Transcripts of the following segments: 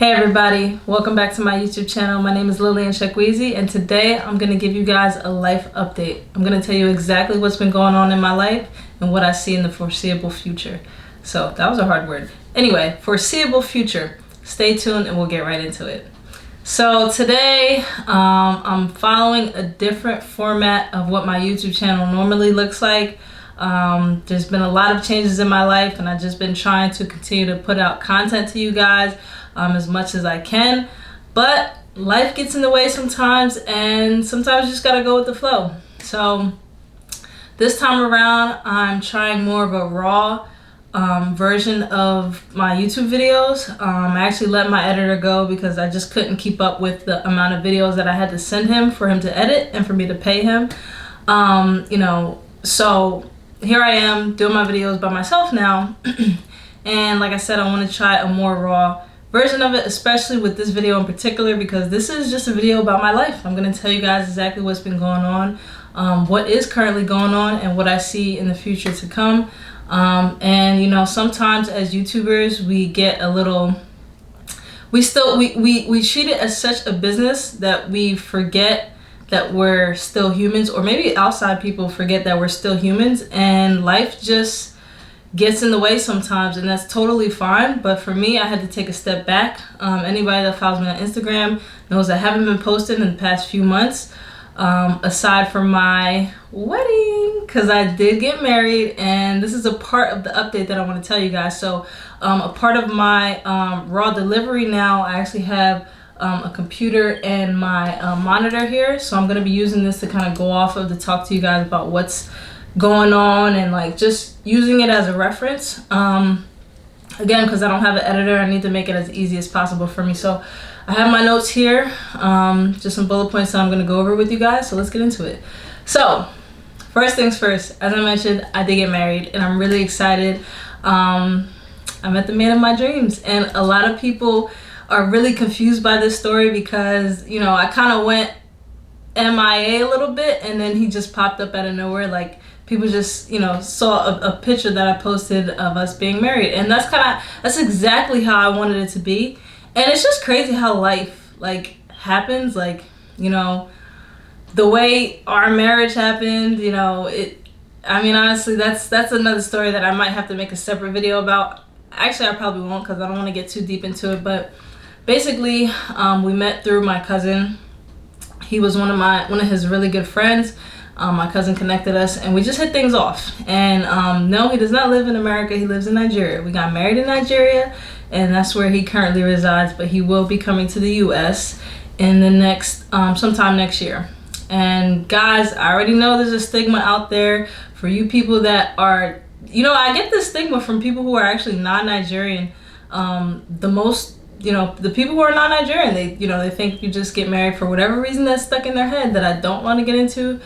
Hey everybody, welcome back to my YouTube channel. My name is Lillian Shekweezy, and today I'm going to give you guys a life update. I'm going to tell you exactly what's been going on in my life and what I see in the foreseeable future. So that was a hard word. Anyway, foreseeable future. Stay tuned and we'll get right into it. So today I'm following a different format of what my YouTube channel normally looks like. There's been a lot of changes in my life, and I've just been trying to continue to put out content to you guys as much as I can, but life gets in the way sometimes, and sometimes you just gotta go with the flow. So this time around I'm trying more of a raw version of my YouTube videos. I actually let my editor go because I just couldn't keep up with the amount of videos that I had to send him for him to edit and for me to pay him. So here I am doing my videos by myself now. And like I said, I want to try a more raw version of it, especially with this video in particular, because this is just a video about my life. I'm going to tell you guys exactly what's been going on, what is currently going on, and what I see in the future to come. And you know, sometimes as YouTubers we get a little, we treat it as such a business that we forget that we're still humans, or maybe outside people forget that we're still humans, and life just gets in the way sometimes, and that's totally fine. But for me, I had to take a step back. Anybody that follows me on Instagram knows I haven't been posting in the past few months, aside from my wedding, because I did get married, and this is a part of the update that I want to tell you guys. So a part of my raw delivery now, I actually have a computer and my monitor here, so I'm going to be using this to kind of go off of to talk to you guys about what's going on, and like just using it as a reference. Again, because I don't have an editor, I need to make it as easy as possible for me. So I have my notes here, just some bullet points that I'm going to go over with you guys. So let's get into it. So first things first, as I mentioned, I did get married, and I'm really excited. I met the man of my dreams, and a lot of people are really confused by this story because, you know, I kind of went MIA a little bit, and then he just popped up out of nowhere. Like, people just, you know, saw a picture that I posted of us being married, and that's exactly how I wanted it to be. And it's just crazy how life like happens. Like, you know, the way our marriage happened, you know, I mean, honestly, that's another story that I might have to make a separate video about. Actually, I probably won't, because I don't want to get too deep into it. But basically, we met through my cousin. He was one of his really good friends. My cousin connected us, and we just hit things off. And no, he does not live in America. He lives in Nigeria. We got married in Nigeria, and that's where he currently resides. But he will be coming to the U.S. in the next sometime next year. And guys, I already know there's a stigma out there for you people that are, you know, I get this stigma from people who are actually non-Nigerian. The people who are non-Nigerian, they think you just get married for whatever reason that's stuck in their head that I don't want to get into.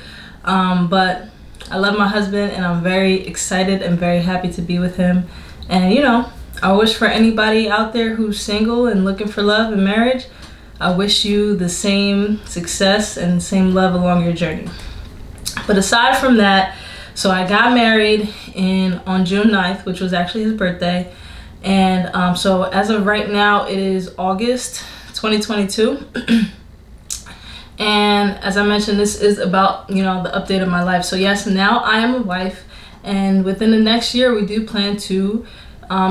But I love my husband, and I'm very excited and very happy to be with him. And, you know, I wish for anybody out there who's single and looking for love and marriage, I wish you the same success and same love along your journey. But aside from that, so I got married on June 9th, which was actually his birthday. And so as of right now, it is August 2022. And as I mentioned, this is about, you know, the update of my life. So yes, now I am a wife, and within the next year we do plan to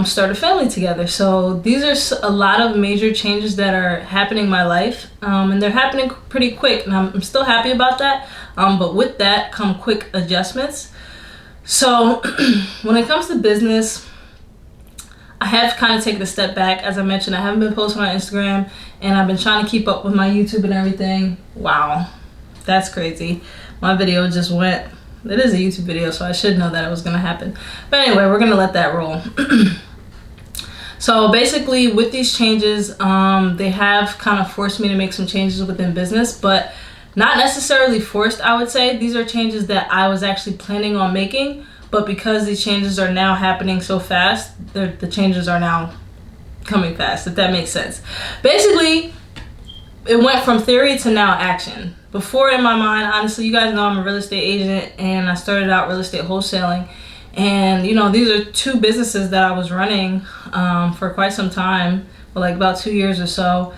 start a family together. So these are a lot of major changes that are happening in my life, and they're happening pretty quick, and I'm still happy about that. But with that come quick adjustments. So when it comes to business, I have kind of taken a step back. As I mentioned, I haven't been posting on Instagram, and I've been trying to keep up with my YouTube and everything. Wow, that's crazy. My video just went, it is a YouTube video, so I should know that it was going to happen. But anyway, we're going to let that roll. So basically with these changes, they have kind of forced me to make some changes within business, but not necessarily forced, I would say. These are changes that I was actually planning on making. But because these changes are now happening so fast, the changes are now coming fast, if that makes sense. Basically, it went from theory to now action. Before, in my mind, honestly, you guys know I'm a real estate agent, and I started out real estate wholesaling. And, you know, these are two businesses that I was running for quite some time, or like about 2 years or so.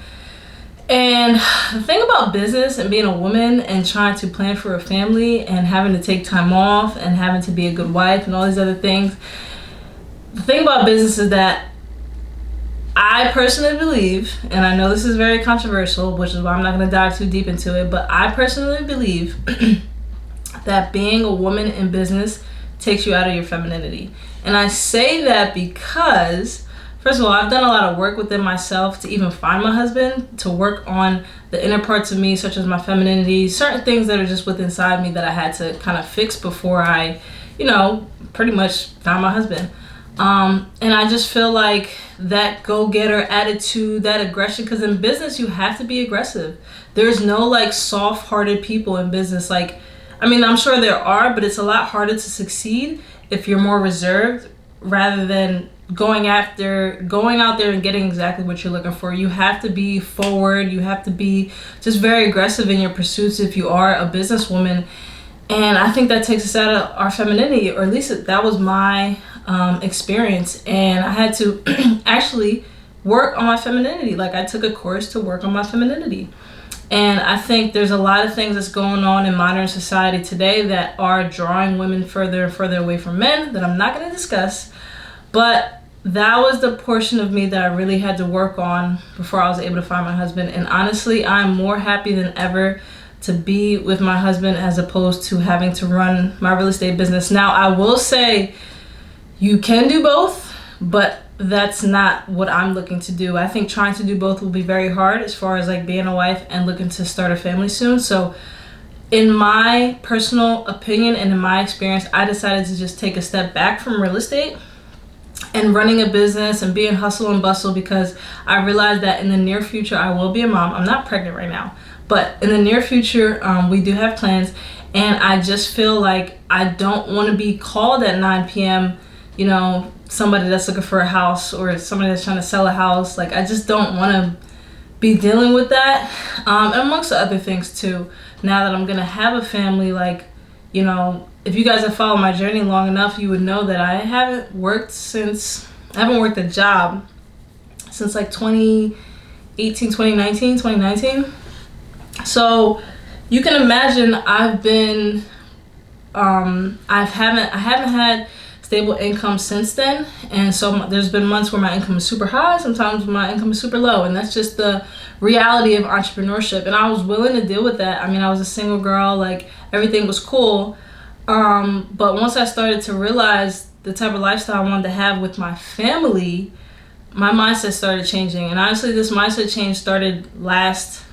And the thing about business and being a woman and trying to plan for a family and having to take time off and having to be a good wife and all these other things, the thing about business is that I personally believe, and I know this is very controversial, which is why I'm not going to dive too deep into it, but I personally believe that being a woman in business takes you out of your femininity. And I say that because, first of all, I've done a lot of work within myself to even find my husband, to work on the inner parts of me, such as my femininity, certain things that are just within inside me that I had to kind of fix before I, pretty much found my husband. And I just feel like that go-getter attitude, that aggression, because in business you have to be aggressive. There's no like soft-hearted people in business. Like, I mean, I'm sure there are, but it's a lot harder to succeed if you're more reserved rather than going out there and getting exactly what you're looking for. You have to be forward. You have to be just very aggressive in your pursuits if you are a businesswoman. And I think that takes us out of our femininity, or at least that was my experience. And I had to actually work on my femininity. Like, I took a course to work on my femininity. And I think there's a lot of things that's going on in modern society today that are drawing women further and further away from men that I'm not going to discuss. But that was the portion of me that I really had to work on before I was able to find my husband. And honestly, I'm more happy than ever to be with my husband as opposed to having to run my real estate business. Now, I will say you can do both, but that's not what I'm looking to do. I think trying to do both will be very hard as far as like being a wife and looking to start a family soon. So in my personal opinion and in my experience, I decided to just take a step back from real estate and running a business and being hustle and bustle, because I realized that in the near future I will be a mom. I'm not pregnant right now, but in the near future we do have plans, and I just feel like I don't want to be called at 9 p.m. Somebody that's looking for a house or somebody that's trying to sell a house. Like, I just don't want to be dealing with that, and amongst the other things too. Now that I'm gonna have a family, like, if you guys have followed my journey long enough, you would know that I haven't worked a job since like 2019. So you can imagine I haven't had stable income since then. And so there's been months where my income is super high, sometimes my income is super low, and that's just the reality of entrepreneurship. And I was willing to deal with that. I mean, I was a single girl, like, everything was cool. But once I started to realize the type of lifestyle I wanted to have with my family, my mindset started changing. And honestly, this mindset change started last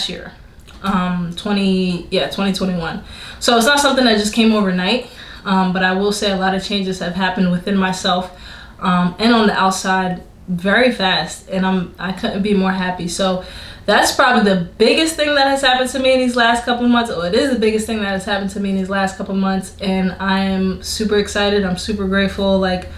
year, 2021. So it's not something that just came overnight. But I will say a lot of changes have happened within myself and on the outside very fast, and I couldn't be more happy. So that's probably the biggest thing that has happened to me in these last couple of months. It is the biggest thing that has happened to me in these last couple of months, and I am super excited. I'm super grateful. Like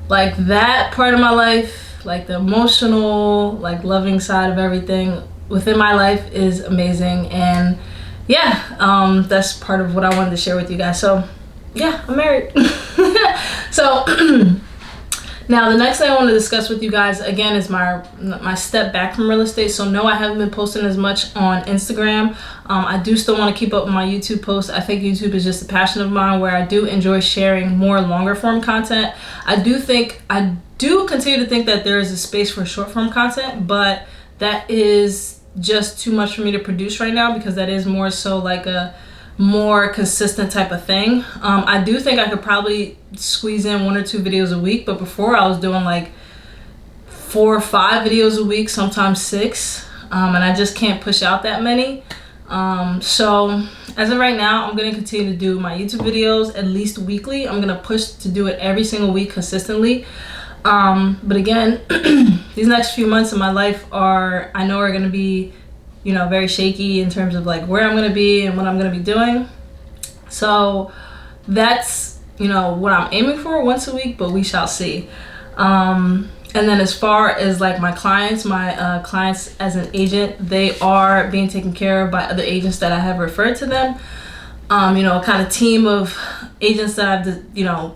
that part of my life, like the emotional, like loving side of everything within my life is amazing. And yeah, that's part of what I wanted to share with you guys. So yeah, I'm married. So now the next thing I want to discuss with you guys again is my step back from real estate. So no, I haven't been posting as much on Instagram. I do still want to keep up with my YouTube posts. I think YouTube is just a passion of mine where I do enjoy sharing more longer form content. I do continue to think that there is a space for short form content, but that is just too much for me to produce right now, because that is more so like a more consistent type of thing. I do think I could probably squeeze in 1 or 2 videos a week, but before I was doing like 4 or 5 videos a week, sometimes 6, and I just can't push out that many. So as of right now, I'm going to continue to do my YouTube videos at least weekly. I'm going to push to do it every single week consistently. But again, these next few months of my life are going to be very shaky in terms of like where I'm going to be and what I'm going to be doing. So that's, what I'm aiming for once a week, but we shall see. And then as far as like my clients as an agent, they are being taken care of by other agents that I have referred to them. A kind of team of agents that I've,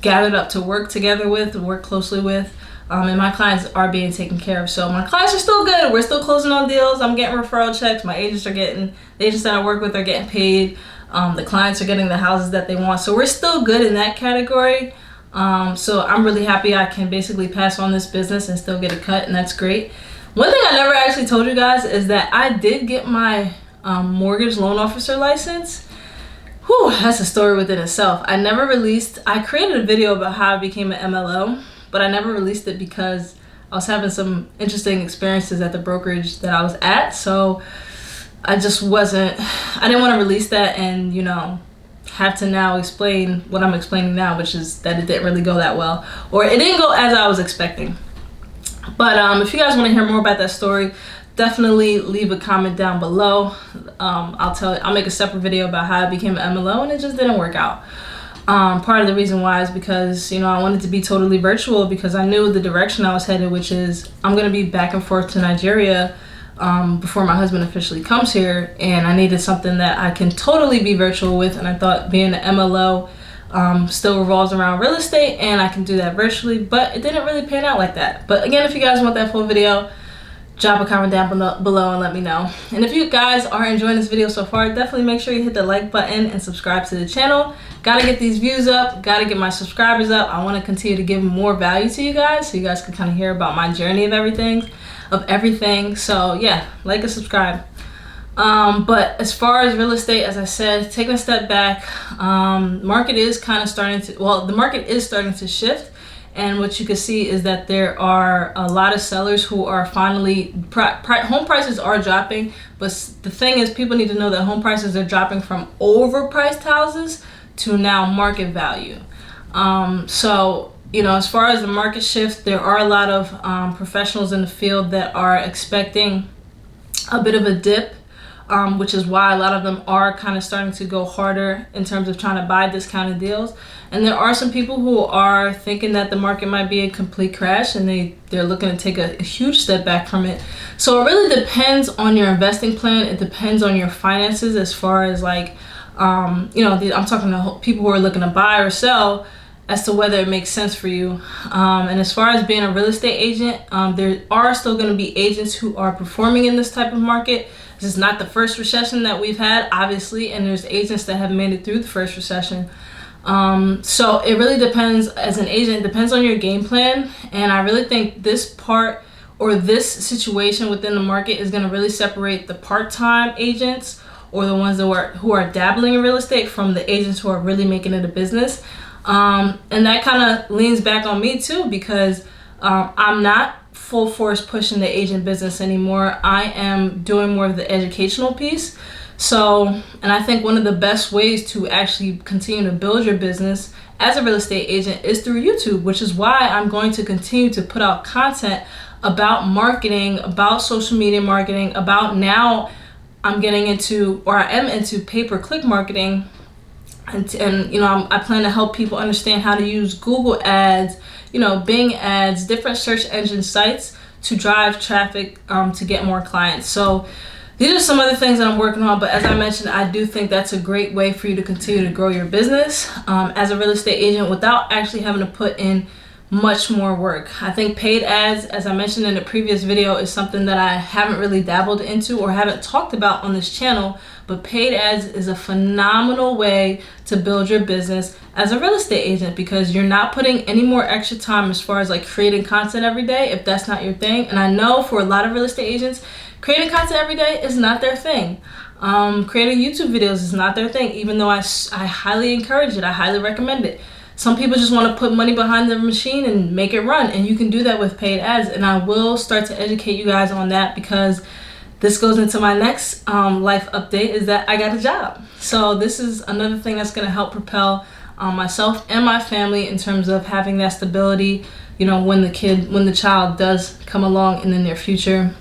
gathered up to work together with, to work closely with. and my clients are being taken care of. So my clients are still good. We're still closing on deals. I'm getting referral checks. My agents are getting, the agents that I work with are getting paid. The clients are getting the houses that they want. So we're still good in that category. So I'm really happy I can basically pass on this business and still get a cut, and that's great. One thing I never actually told you guys is that I did get my mortgage loan officer license. Whew, that's a story within itself. I created a video about how I became an MLO, but I never released it because I was having some interesting experiences at the brokerage that I was at. So I didn't want to release that and, you know, have to now explain what I'm explaining now, which is that it didn't really go that well, or it didn't go as I was expecting. But if you guys want to hear more about that story, definitely leave a comment down below. I'll make a separate video about how I became an MLO, and it just didn't work out. Part of the reason why is because, you know, I wanted to be totally virtual because I knew the direction I was headed, which is I'm going to be back and forth to Nigeria before my husband officially comes here, and I needed something that I can totally be virtual with, and I thought being an MLO still revolves around real estate, and I can do that virtually, but it didn't really pan out like that. But again, if you guys want that full video, drop a comment down below and let me know. And if you guys are enjoying this video so far, definitely make sure you hit the like button and subscribe to the channel. Gotta get these views up, gotta get my subscribers up. I want to continue to give more value to you guys so you guys can kind of hear about my journey of everything. So yeah, like and subscribe. But as far as real estate, as I said, taking a step back, market is kind of the market is starting to shift. And what you can see is that there are a lot of sellers who are finally, home prices are dropping, but the thing is, people need to know that home prices are dropping from overpriced houses to now market value. So, you know, as far as the market shift, there are a lot of professionals in the field that are expecting a bit of a dip, which is why a lot of them are kind of starting to go harder in terms of trying to buy discounted deals. And there are some people who are thinking that the market might be a complete crash, and they're looking to take a huge step back from it. So it really depends on your investing plan. It depends on your finances as far as like, you know, I'm talking to people who are looking to buy or sell as to whether it makes sense for you. And as far as being a real estate agent, there are still going to be agents who are performing in this type of market. This is not the first recession that we've had, obviously, and there's agents that have made it through the first recession. So it really depends, as an agent, it depends on your game plan. And I really think this part or this situation within the market is going to really separate the part-time agents or the ones who are dabbling in real estate from the agents who are really making it a business. And that kind of leans back on me too, because I'm not full force pushing the agent business anymore. I am doing more of the educational piece. So, and I think one of the best ways to actually continue to build your business as a real estate agent is through YouTube, which is why I'm going to continue to put out content about marketing, about social media marketing, about now I'm getting into, or I am into pay-per-click marketing. And you know, I plan to help people understand how to use Google ads, you know, Bing ads, different search engine sites to drive traffic to get more clients. So these are some other things that I'm working on, but as I mentioned, I do think that's a great way for you to continue to grow your business as a real estate agent without actually having to put in much more work. I think paid ads, as I mentioned in the previous video, is something that I haven't really dabbled into or haven't talked about on this channel, but paid ads is a phenomenal way to build your business as a real estate agent because you're not putting any more extra time as far as like creating content every day if that's not your thing. And I know for a lot of real estate agents, creating content every day is not their thing. Creating YouTube videos is not their thing, even though I highly encourage it. I highly recommend it. Some people just want to put money behind the machine and make it run, and you can do that with paid ads. And I will start to educate you guys on that because this goes into my next life update, is that I got a job. So this is another thing that's going to help propel myself and my family in terms of having that stability, you know, when the child does come along in the near future.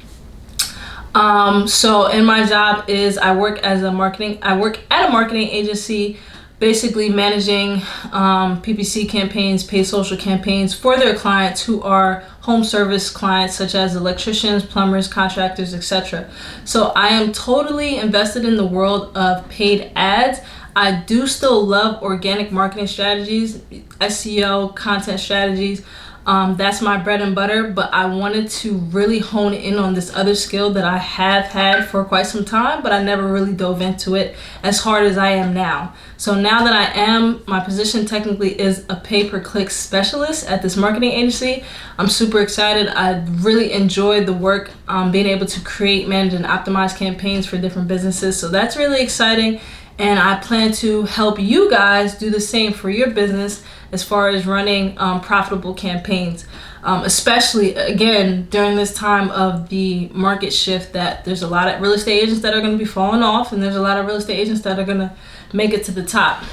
So in my job is I work at a marketing agency, basically managing PPC campaigns, paid social campaigns for their clients who are home service clients such as electricians, plumbers, contractors, etc. So I am totally invested in the world of paid ads. I do still love organic marketing strategies, SEO, content strategies, That's my bread and butter, but I wanted to really hone in on this other skill that I have had for quite some time, but I never really dove into it as hard as I am now. So now that I am, my position technically is a pay-per-click specialist at this marketing agency. I'm super excited. I really enjoyed the work, being able to create, manage, and optimize campaigns for different businesses. So that's really exciting. And I plan to help you guys do the same for your business as far as running profitable campaigns, especially again during this time of the market shift, that there's a lot of real estate agents that are going to be falling off, and there's a lot of real estate agents that are going to make it to the top.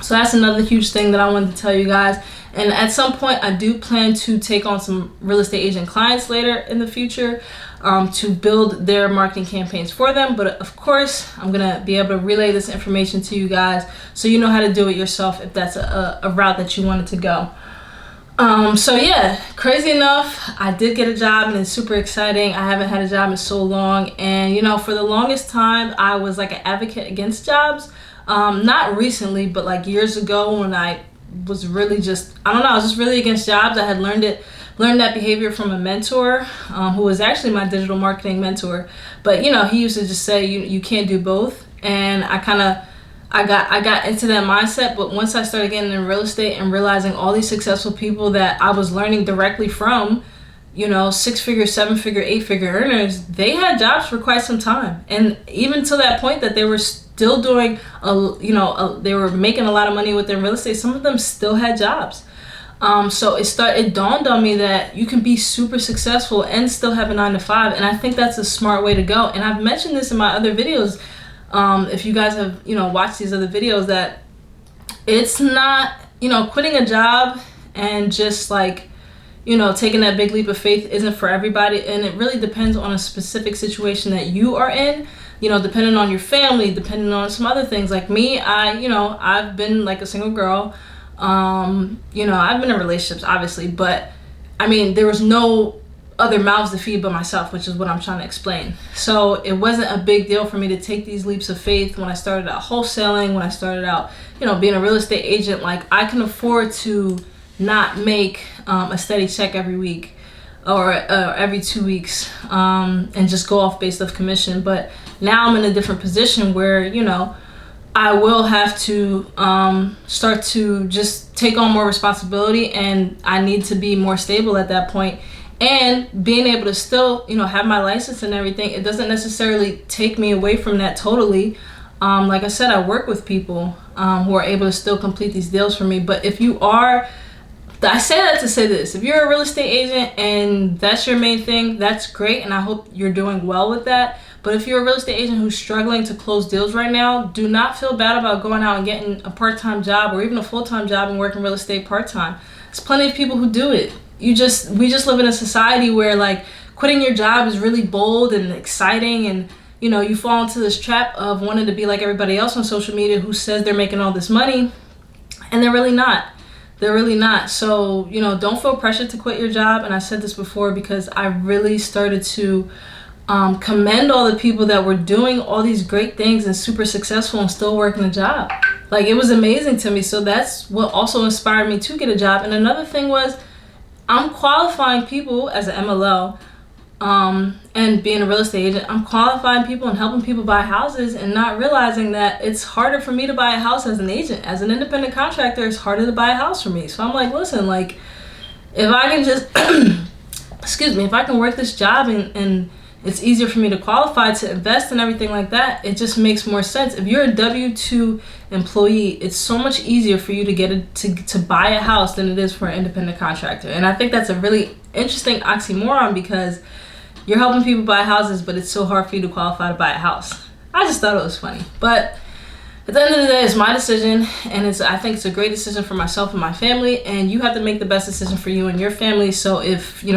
So that's another huge thing that I wanted to tell you guys. And at some point, I do plan to take on some real estate agent clients later in the future, to build their marketing campaigns for them. But of course, I'm gonna be able to relay this information to you guys so you know how to do it yourself if that's a route that you wanted to go. So yeah, crazy enough, I did get a job, and it's super exciting. I haven't had a job in so long, and you know, for the longest time, I was like an advocate against jobs. Not recently, but like years ago, when I was really just, I don't know, I was just really against jobs. I had learned that behavior from a mentor, who was actually my digital marketing mentor. But you know, he used to just say you can't do both, and I got into that mindset. But once I started getting in real estate and realizing all these successful people that I was learning directly from, you know, 6-figure, 7-figure, 8-figure earners, they had jobs for quite some time, and even to that point that they were still doing they were making a lot of money with their real estate. Some of them still had jobs. So it dawned on me that you can be super successful and still have a 9-to-5, and I think that's a smart way to go. And I've mentioned this in my other videos. If you guys have watched these other videos, that it's not quitting a job and just like taking that big leap of faith isn't for everybody, and it really depends on a specific situation that you are in. Depending on your family, depending on some other things. Like me, I've been like a single girl. I've been in relationships, obviously, but I mean, there was no other mouths to feed but myself, which is what I'm trying to explain. So it wasn't a big deal for me to take these leaps of faith when I started out wholesaling, when I started out, being a real estate agent. Like, I can afford to not make a steady check every week or every 2 weeks, and just go off based off commission. But now I'm in a different position where, I will have to start to just take on more responsibility, and I need to be more stable at that point. And being able to still, have my license and everything, it doesn't necessarily take me away from that totally. Like I said, I work with people who are able to still complete these deals for me. But if you are, I say that to say this, if you're a real estate agent and that's your main thing, that's great, and I hope you're doing well with that. But if you're a real estate agent who's struggling to close deals right now, do not feel bad about going out and getting a part-time job or even a full-time job and working real estate part-time. There's plenty of people who do it. We just live in a society where like quitting your job is really bold and exciting, and you fall into this trap of wanting to be like everybody else on social media who says they're making all this money, and they're really not. They're really not. So, don't feel pressured to quit your job. And I said this before because I really started to commend all the people that were doing all these great things and super successful and still working a job. Like, it was amazing to me. So that's what also inspired me to get a job. And another thing was, I'm qualifying people as an MLO, and being a real estate agent. I'm qualifying people and helping people buy houses, and not realizing that it's harder for me to buy a house as an agent. As an independent contractor, it's harder to buy a house for me. So I'm like, listen, like, if I can just if I can work this job and it's easier for me to qualify to invest and everything like that, it just makes more sense. If you're a W-2 employee, it's so much easier for you to get to buy a house than it is for an independent contractor. And I think that's a really interesting oxymoron, because you're helping people buy houses, but it's so hard for you to qualify to buy a house. I just thought it was funny. But at the end of the day, it's my decision, and I think it's a great decision for myself and my family, and you have to make the best decision for you and your family. So if you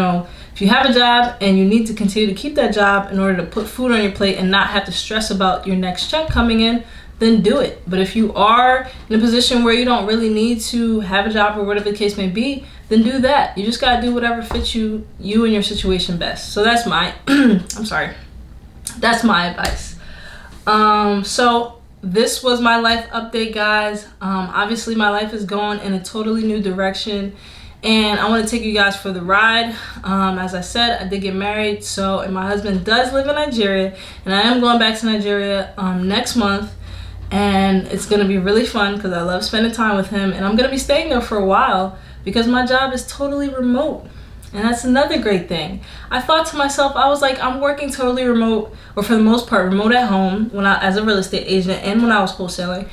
have a job and you need to continue to keep that job in order to put food on your plate and not have to stress about your next check coming in, then do it. But if you are in a position where you don't really need to have a job or whatever the case may be, then do that. You just gotta do whatever fits you and your situation best. So that's my that's my advice. So this was my life update, guys. Obviously my life is going in a totally new direction, and I want to take you guys for the ride. As I said, I did get married, and my husband does live in Nigeria, and I am going back to Nigeria next month, and it's going to be really fun because I love spending time with him, and I'm going to be staying there for a while because my job is totally remote. And that's another great thing. I thought to myself, I was like, I'm working totally remote, or for the most part remote at home as a real estate agent and when I was wholesaling.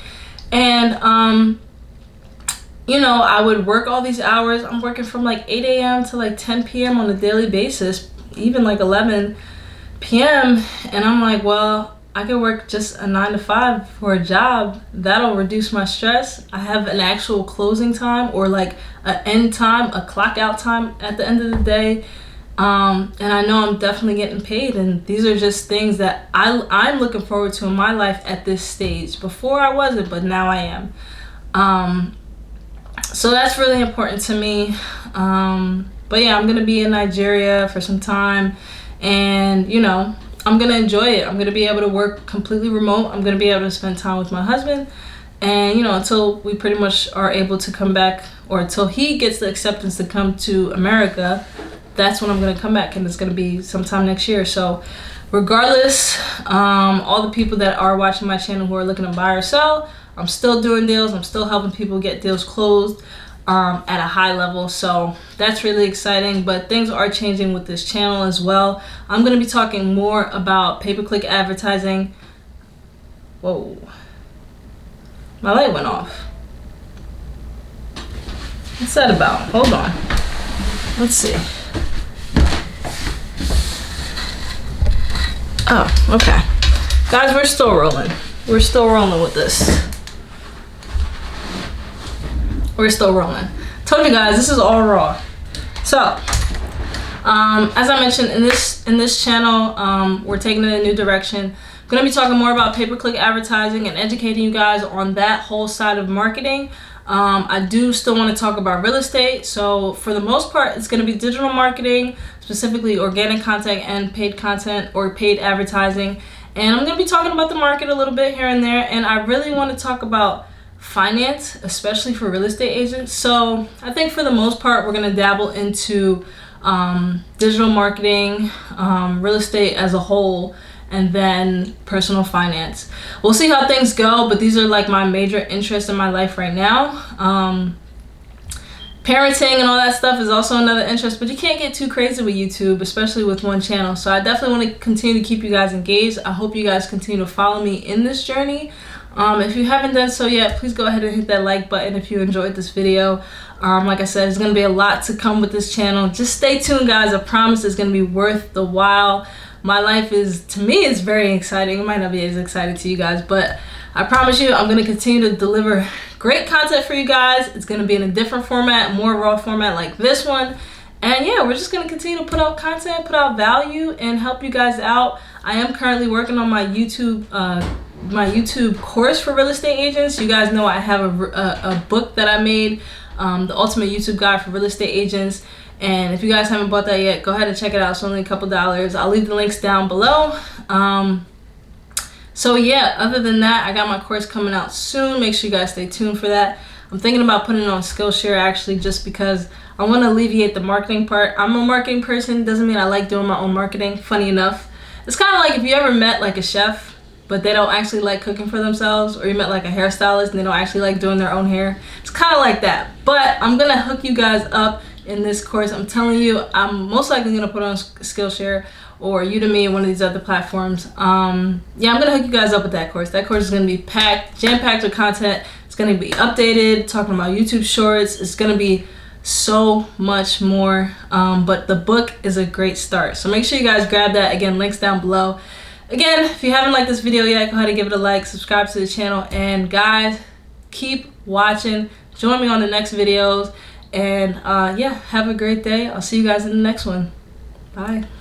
And you know, I would work all these hours. I'm working from like 8 a.m. to like 10 p.m. on a daily basis, even like 11 p.m. And I'm like, well, I could work just a 9 to 5 for a job. That'll reduce my stress. I have an actual closing time, or like an end time, a clock out time at the end of the day. And I know I'm definitely getting paid. And these are just things that I'm looking forward to in my life at this stage. Before I wasn't, but now I am. So that's really important to me. But yeah, I'm gonna be in Nigeria for some time, and you know, I'm gonna enjoy it. I'm gonna be able to work completely remote. I'm gonna be able to spend time with my husband, and you know, until we pretty much are able to come back, or until he gets the acceptance to come to America, that's when I'm gonna come back, and it's gonna be sometime next year. So regardless, all the people that are watching my channel who are looking to buy or sell, I'm still doing deals. I'm still helping people get deals closed at a high level. So that's really exciting. But things are changing with this channel as well. I'm going to be talking more about pay-per-click advertising. Whoa. My light went off. What's that about? Hold on. Let's see. Oh, okay. Guys, we're still rolling. We're still rolling with this. We're still rolling. Told you guys, this is all raw. So, as I mentioned, in this channel, we're taking it in a new direction. I'm gonna be talking more about pay-per-click advertising and educating you guys on that whole side of marketing. I do still want to talk about real estate. So for the most part, it's gonna be digital marketing, specifically organic content and paid content or paid advertising. And I'm gonna be talking about the market a little bit here and there. And I really want to talk about finance, especially for real estate agents. So I think for the most part, we're going to dabble into digital marketing, real estate as a whole, and then personal finance. We'll see how things go, but these are like my major interests in my life right now. Parenting and all that stuff is also another interest, but you can't get too crazy with YouTube, especially with one channel. So I definitely want to continue to keep you guys engaged. I hope you guys continue to follow me in this journey. If you haven't done so yet, please go ahead and hit that like button if you enjoyed this video. Like I said, there's going to be a lot to come with this channel. Just stay tuned, guys. I promise it's going to be worth the while. My life is, to me, it's very exciting. It might not be as exciting to you guys, but I promise you I'm going to continue to deliver great content for you guys. It's going to be in a different format, more raw format like this one. And yeah, we're just going to continue to put out content, put out value, and help you guys out. I am currently working on my YouTube course for real estate agents. You guys know I have a book that I made, the ultimate YouTube guide for real estate agents. And if you guys haven't bought that yet, go ahead and check it out. It's only a couple dollars. I'll leave the links down below. So yeah, other than that, I got my course coming out soon. Make sure you guys stay tuned for that. I'm thinking about putting it on Skillshare actually, just because I want to alleviate the marketing part. I'm a marketing person. Doesn't mean I like doing my own marketing. Funny enough, it's kind of like if you ever met like a chef, but they don't actually like cooking for themselves, or you met like a hairstylist and they don't actually like doing their own hair. It's kind of like that. But I'm gonna hook you guys up in this course. I'm telling you, I'm most likely gonna put on Skillshare or Udemy, one of these other platforms. Yeah, I'm gonna hook you guys up with that course. That course is gonna be packed, jam-packed with content. It's gonna be updated, talking about YouTube shorts. It's gonna be so much more, but the book is a great start. So make sure you guys grab that. Again, links down below. Again, if you haven't liked this video yet, go ahead and give it a like, subscribe to the channel, and guys, keep watching. Join me on the next videos, and yeah, have a great day. I'll see you guys in the next one. Bye.